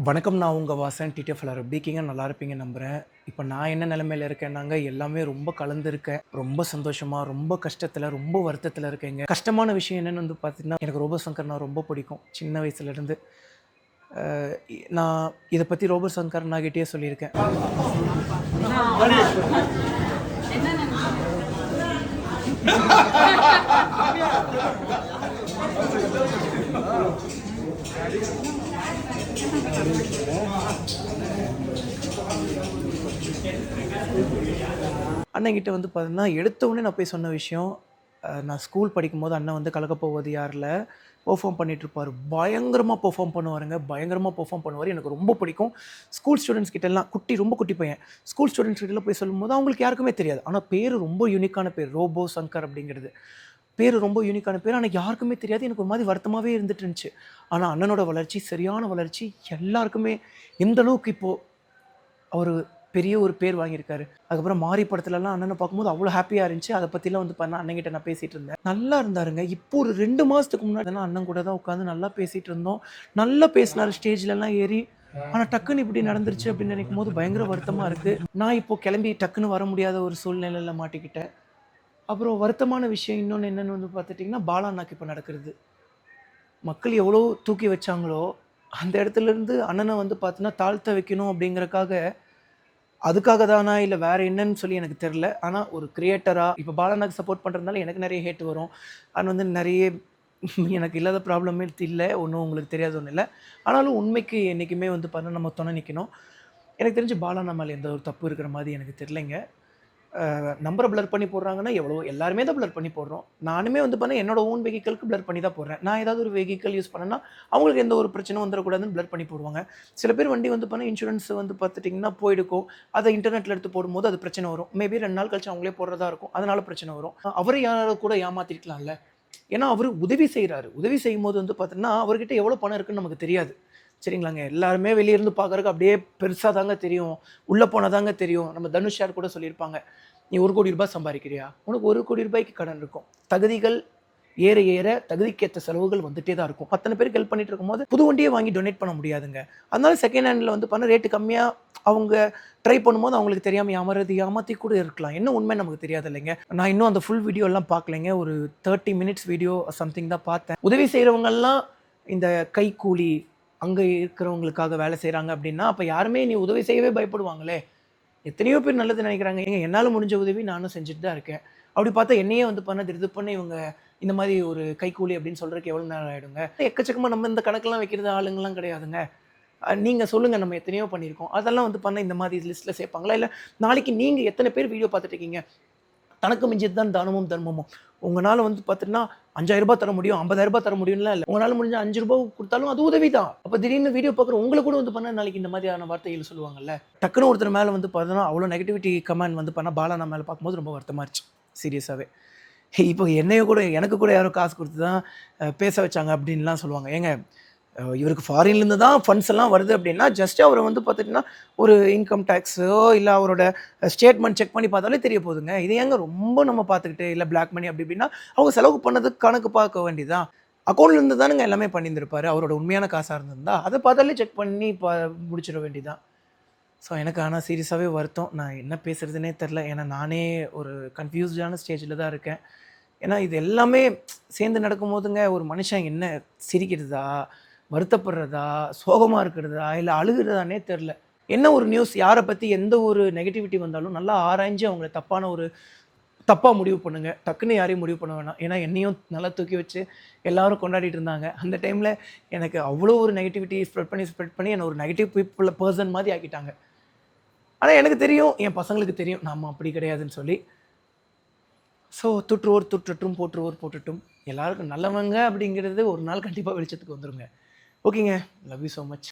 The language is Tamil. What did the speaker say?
வணக்கம். நான் உங்கள் வாசன் டிடிஎஃப்எல்ஆர். எப்படி இருக்கீங்க? நல்லா இருப்பீங்க நம்புகிறேன். இப்போ நான் என்ன நிலைமையில் இருக்கேன்னாங்க, எல்லாமே ரொம்ப கலந்துருக்கேன். ரொம்ப சந்தோஷமாக, ரொம்ப கஷ்டத்தில், ரொம்ப வருத்தத்தில் இருக்கேங்க. கஷ்டமான விஷயம் என்னென்னு வந்து பார்த்தீங்கன்னா, எனக்கு ரோபோ சங்கர் நான் ரொம்ப பிடிக்கும் சின்ன வயசுலேருந்து. நான் இதை பற்றி ரோபோ சங்கர் நாகிட்டே சொல்லியிருக்கேன். அண்ணன்கிட்ட வந்து பார்த்தீங்கன்னா, எடுத்த உடனே நான் போய் சொன்ன விஷயம், நான் ஸ்கூல் படிக்கும்போது அண்ணன் வந்து கலக்கப்போவது யாரில் பெர்ஃபார்ம் பண்ணிகிட்ருப்பார். பயங்கரமாக பெர்ஃபார்ம் பண்ணுவாருங்க. பயங்கரமாக பெர்ஃபார்ம் பண்ணுவார். எனக்கு ரொம்ப பிடிக்கும். ஸ்கூல் ஸ்டூடெண்ட்ஸ் கிட்டலாம் ரொம்ப குட்டி பையன். ஸ்கூல் ஸ்டூடெண்ட்ஸ் கிட்டலாம் போய் சொல்லும்போது அவங்களுக்கு யாருக்குமே தெரியாது. ஆனால் பேர் ரொம்ப யூனிக்கான பேர். ரோபோ சங்கர் அப்படிங்கிறது. பேர் ரொம்ப யூனிக்கான பேர். ஆனால் யாருக்குமே தெரியாது. எனக்கு ஒரு மாதிரி வருத்தமாகவே இருந்துட்டு இருந்துச்சு. ஆனால் அண்ணனோட வளர்ச்சி, சரியான வளர்ச்சி. எல்லாருக்குமே எந்த அளவுக்கு இப்போது அவர் பெரிய ஒரு பேர் வாங்கியிருக்காரு. அதுக்கப்புறம் மாரி படத்துலலாம் அண்ணனை பார்க்கும்போது அவ்வளோ ஹாப்பியாக இருந்துச்சு. அதை பற்றிலாம் வந்து பண்ண அண்ணன்கிட்ட நான் பேசிகிட்டு இருந்தேன். நல்லா இருந்தாருங்க. இப்போ ஒரு 2 மாதத்துக்கு முன்னாடி அண்ணன் கூட தான் உட்காந்து நல்லா பேசிகிட்டு இருந்தோம். நல்லா பேசினார் ஸ்டேஜ்லலாம் ஏறி. ஆனால் டக்குன்னு இப்படி நடந்துருச்சு அப்படின்னு நினைக்கும் போது பயங்கர வருத்தமாக இருக்குது. நான் இப்போது கிளம்பி டக்குன்னு வர முடியாத ஒரு சூழ்நிலையில் மாட்டிக்கிட்டேன். அப்புறம் வருத்தமான விஷயம் இன்னொன்று என்னென்னு வந்து பார்த்துட்டிங்கன்னா, பாலா அண்ணாக்கு இப்போ நடக்கிறது. மக்கள் எவ்வளோ தூக்கி வச்சாங்களோ, அந்த இடத்துலேருந்து அண்ணனை வந்து பார்த்தீங்கன்னா தாழ்த்த வைக்கணும் அதுக்காக தானா இல்லை வேறு என்னன்னு சொல்லி எனக்கு தெரில. ஆனால் ஒரு கிரியேட்டராக இப்போ பாலாண்ணாக்கு சப்போர்ட் பண்ணுறதுனால எனக்கு நிறைய ஹேட் வரும். அது வந்து நிறைய எனக்கு இல்லாத ப்ராப்ளமே இல்லை. ஒன்றும் உங்களுக்கு தெரியாது ஒன்றும் இல்லை. ஆனாலும் உண்மைக்கு என்றைக்குமே வந்து பார்த்தீங்கன்னா நம்ம துணை நிற்கணும். எனக்கு தெரிஞ்சு பாலாண்ணா மேலே எந்த ஒரு தப்பு இருக்கிற மாதிரி எனக்கு தெரிலைங்க. நம்பரை பிளர் பண்ணி போடுறாங்கன்னா எவ்வளோ எல்லாருமே தான் பிளர் பண்ணி போடுறோம். நானுமே வந்து பண்ண என்னோட ஓன் வெஹிக்கிளுக்கு பிளர் பண்ணி தான் போடுறேன். நான் ஏதாவது ஒரு வெஹிக்கிள் யூஸ் பண்ணேன்னா அவங்களுக்கு எந்த ஒரு பிரச்சனையும் வந்துடக்கூடாதுன்னு பிளர் பண்ணி போடுவாங்க. சில பேர் வண்டி வந்து பண்ண இன்சூரன்ஸ் வந்து பார்த்துட்டிங்கன்னா போயிடுக்கும். அதை இன்டர்நெட்டில் எடுத்து போடும்போது அது பிரச்சனை வரும். மேபி 2 நாள் கழிச்சு அவங்களே போடுறதா இருக்கும். அதனால பிரச்சனை வரும். அவரை யாராவது கூட ஏமாற்றிருக்கலாம்ல. ஏன்னா அவர் உதவி செய்கிறாரு. உதவி செய்யும்போது வந்து பார்த்தீங்கன்னா அவர்கிட்ட எவ்வளோ பணம் இருக்குன்னு நமக்கு தெரியாது. சரிங்களாங்க. எல்லாருமே வெளியிருந்து பார்க்குறதுக்கு அப்படியே பெருசாக தாங்க தெரியும். உள்ளே போனால் தாங்க தெரியும். நம்ம தனுஷ் சார் கூட சொல்லியிருப்பாங்க, நீ ₹1,00,00,000 சம்பாதிக்கிறியா? உனக்கு ₹1,00,00,000 கடன் இருக்கும். தகுதிகள் ஏற ஏற தகுதிக்கேற்ற செலவுகள் வந்துட்டே தான் இருக்கும். அத்தனை பேருக்கு ஹெல்ப் பண்ணிட்டு இருக்கும்போது புது வண்டியே வாங்கி டொனேட் பண்ண முடியாதுங்க. அதனால செகண்ட் ஹேண்டில் வந்து பண்ண ரேட்டு கம்மியாக அவங்க ட்ரை பண்ணும்போது அவங்களுக்கு தெரியாமல் ஏமாற்றி கூட இருக்கலாம். என்ன உண்மை நமக்கு தெரியாது இல்லைங்க. நான் இன்னும் அந்த ஃபுல் வீடியோலாம் பார்க்கலைங்க. ஒரு 30 மினிட்ஸ் வீடியோ சம்திங் தான் பார்த்தேன். உதவி செய்கிறவங்கெல்லாம் இந்த கைக்கூலி அங்கே இருக்கிறவங்களுக்காக வேலை செய்கிறாங்க அப்படின்னா, அப்போ யாருமே நீ உதவி செய்யவே பயப்படுவாங்களே. எத்தனையோ பேர் நல்லது நினைக்கிறாங்க. என்னால் முடிஞ்ச உதவி நானும் செஞ்சுட்டு தான் இருக்கேன். அப்படி பார்த்தா என்னையே வந்து இது பண்ண இவங்க இந்த மாதிரி ஒரு கைக்கூலி அப்படின்னு சொல்கிறதுக்கு எவ்வளோ நேரம் ஆகிடுங்க. எக்கச்சக்கமாக நம்ம இந்த கணக்கெல்லாம் வைக்கிறது ஆளுங்கள்லாம் கிடையாதுங்க. நீங்கள் சொல்லுங்கள், நம்ம எத்தனையோ பண்ணியிருக்கோம். அதெல்லாம் வந்து இந்த மாதிரி லிஸ்ட்டில் சேர்ப்பாங்களா? இல்லை நாளைக்கு நீங்கள் எத்தனை பேர் வீடியோ பார்த்துட்டு இருக்கீங்க? தனக்கு மிஞ்சது தான் தானமும் தர்மமும். உங்களால் வந்து பார்த்தீங்கன்னா ₹5,000 தர முடியும், ₹50,000 தர முடியும்லாம் இல்லை. உங்களால் முடிஞ்ச ₹5 கொடுத்தாலும் அது உதவி தான். அப்போ திடீர்னு வீடியோ பார்க்குற உங்களை கூட வந்து பண்ண நாளைக்கு இந்த மாதிரியான வார்த்தைகள் சொல்லுவாங்கல்ல. டக்குன்னு ஒருத்தர் மேலே வந்து பார்த்தீங்கன்னா அவ்வளோ நெகட்டிவிட்டி கமெண்ட் வந்து பண்ணால் பாலா மேலே பார்க்கும்போது ரொம்ப வருத்தமாக இருந்துச்சு சீரியஸாகவே. இப்போ எனக்கு கூட யாரோ காசு கொடுத்து தான் பேச வச்சாங்க அப்படின்லாம் சொல்லுவாங்க. ஏங்க, இவருக்கு ஃபாரின்லேருந்து தான் ஃபண்ட்ஸ் எல்லாம் வருது அப்படின்னா ஜஸ்ட் அவரை வந்து பார்த்துட்டிங்கன்னா ஒரு இன்கம் டேக்ஸோ இல்லை அவரோட ஸ்டேட்மெண்ட் செக் பண்ணி பார்த்தாலே தெரிய போகுதுங்க. இதை ஏங்க ரொம்ப நம்ம பார்த்துக்கிட்டு இல்லை பிளாக் மணி அப்படி இப்படின்னா அவங்க செலவு பண்ணதுக்கு கணக்கு பார்க்க வேண்டியதான். அக்கௌண்ட்லேருந்து தானுங்க எல்லாமே பண்ணியிருந்திருப்பாரு. அவரோட உண்மையான காசாக இருந்திருந்தா அதை பார்த்தாலே செக் பண்ணி முடிச்சிட வேண்டியதான். ஸோ எனக்கு ஆனால் சீரியஸாகவே வருத்தம். நான் என்ன பேசுகிறதுனே தெரில. ஏன்னா நானே ஒரு கன்ஃபியூஸ்டான ஸ்டேஜில் தான் இருக்கேன். ஏன்னா இது எல்லாமே சேர்ந்து நடக்கும்போதுங்க ஒரு மனுஷன் என்ன சிரிக்கிறதா, வருத்தப்படுறதா, சோகமாக இருக்கிறதா, இல்லை அழுகிறதானே தெரில. என்ன ஒரு நியூஸ் யாரை பற்றி எந்த ஒரு நெகட்டிவிட்டி வந்தாலும் நல்லா ஆராய்ஞ்சு அவங்கள தப்பாக முடிவு பண்ணுங்க. டக்குன்னு யாரையும் முடிவு பண்ண வேணாம். ஏன்னா என்னையும் நல்லா தூக்கி வச்சு எல்லோரும் கொண்டாடிட்டு இருந்தாங்க. அந்த டைமில் எனக்கு அவ்வளோ ஒரு நெகட்டிவிட்டி ஸ்ப்ரெட் பண்ணி என்னை ஒரு நெகட்டிவ் பர்சன் மாதிரி ஆக்கிட்டாங்க. ஆனால் எனக்கு தெரியும், என் பசங்களுக்கு தெரியும் நம்ம அப்படி கிடையாதுன்னு சொல்லி. ஸோ துற்றுவோர் துற்றட்டும், போற்றுவோர் போற்றட்டும். எல்லாருக்கும் நல்லவங்க அப்படிங்கிறது ஒரு நாள் கண்டிப்பாக வெளிச்சத்துக்கு வந்துருங்க. ஓகேங்க. Love you so much.